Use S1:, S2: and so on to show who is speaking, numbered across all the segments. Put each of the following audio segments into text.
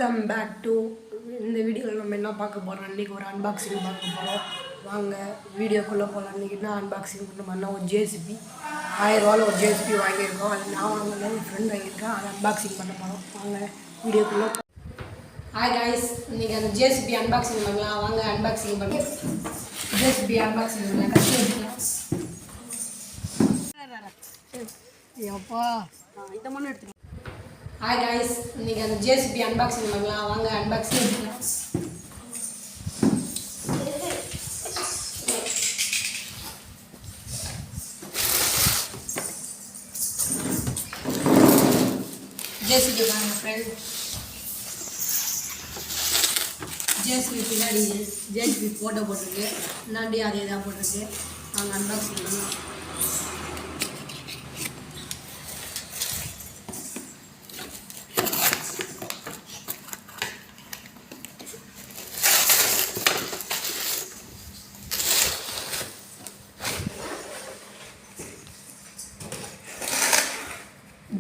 S1: Come back to இந்த வீடியோவில் நம்ம என்ன பார்க்க போகிறோம். இன்றைக்கி ஒரு அன்பாக்சிங் பார்க்க போகிறோம். வாங்க வீடியோக்குள்ளே போகலாம். இன்றைக்கி என்ன அன்பாக்சிங் பண்ணோம்னா ஒரு JCB 1000 ஒரு JCB வாங்கியிருக்கோம். அது நான் வாங்கல, என் ஃப்ரெண்ட் வாங்கியிருக்கேன். அதை அன்பாக்சிங் பண்ண போகிறோம். வாங்க வீடியோக்குள்ளே. ஹாய் காய்ஸ், இன்றைக்கி அந்த JCB அன்பாக்சிங் பண்ணலாம். வாங்க அன்பாக்சிங் பண்ணி JCB அன்பாக்சிங் பண்ணலாம். கட்டி வச்சுக்கலாம். எப்பா இந்த மண்ணு எடுத்துக்கலாம். ஹாய் காய்ஸ், இன்றைக்கி அந்த JCB அன்பாக்சிங் பண்ணலாம். வாங்க அன்பாக்சிங் பண்ணலாம். JCB வாங்க ஃப்ரெண்ட். JCB பின்னாடி JCB ஃபோட்டோ போட்டிருக்கு, முன்னாடி அதே தான் போட்டிருக்கு. வாங்க அன்பாக்சிங் பண்ணலாம்.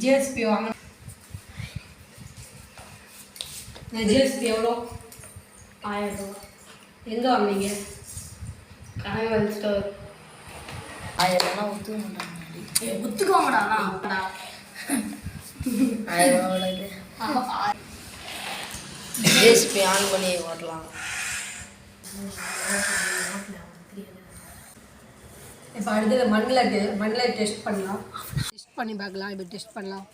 S1: JCB வாங்க. இந்த JCB எவ்வளோ? 1000 ரூபா. எங்கே வாங்கினீங்க? கனகவல் ஸ்டோர்.
S2: 1000 ஒத்துக்க மாட்டாங்க.
S1: ஒத்துக்க மாட்டானா?
S2: 1000 JCB ஆன் பண்ணி ஓட்டலாம்.
S1: இப்போ அடுத்தது மண்ணில் டெஸ்ட் பண்ணலாம். டெஸ்ட் பண்ணி பார்க்கலாம். இப்போ டெஸ்ட் பண்ணலாம்.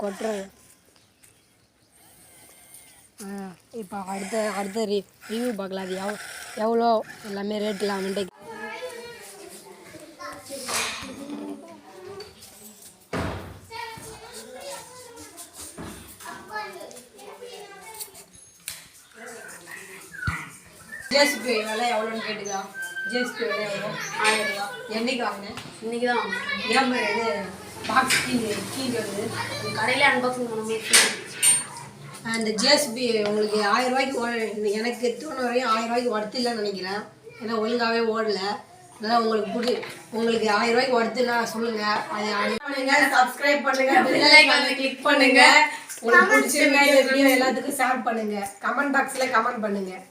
S1: கொட்டுறது. இப்போ அடுத்த ரிவ்யூ பார்க்கலாம். அது எவ்வளோ எல்லாமே ரேட்லாம் அவன்ட்டு. JCB விலை எவ்வளோன்னு கேட்டுக்கா. JCB விலை எவ்வளோ? 1000 ரூபா. என்னைக்கு வாங்கினேன்?
S2: இன்னைக்கு தான் வாங்கினேன்.
S1: ஏன் இது பாக்ஸ் கீழே வருது?
S2: கடையில் அன்பாக்சிங் பண்ணும்போது
S1: அந்த JCB உங்களுக்கு 1000 ரூபாய்க்கு எனக்கு தோண வரையும் 1000 ரூபாய்க்கு ஒர்த்து இல்லைன்னு நினைக்கிறேன். ஏன்னா ஒழுங்காகவே ஓடலை. அதனால் உங்களுக்கு 1000 ரூபாய்க்கு ஒர்த்துன்னா சொல்லுங்கள். அது சப்ஸ்கிரைப் பண்ணுங்கள், பெல் ஐகானை கிளிக் பண்ணுங்கள். உங்களுக்கு பிடிச்சிருந்தா இந்த வீடியோ எல்லாத்துக்கும் ஷேர் பண்ணுங்கள். கமெண்ட் பாக்ஸில் கமெண்ட் பண்ணுங்கள்.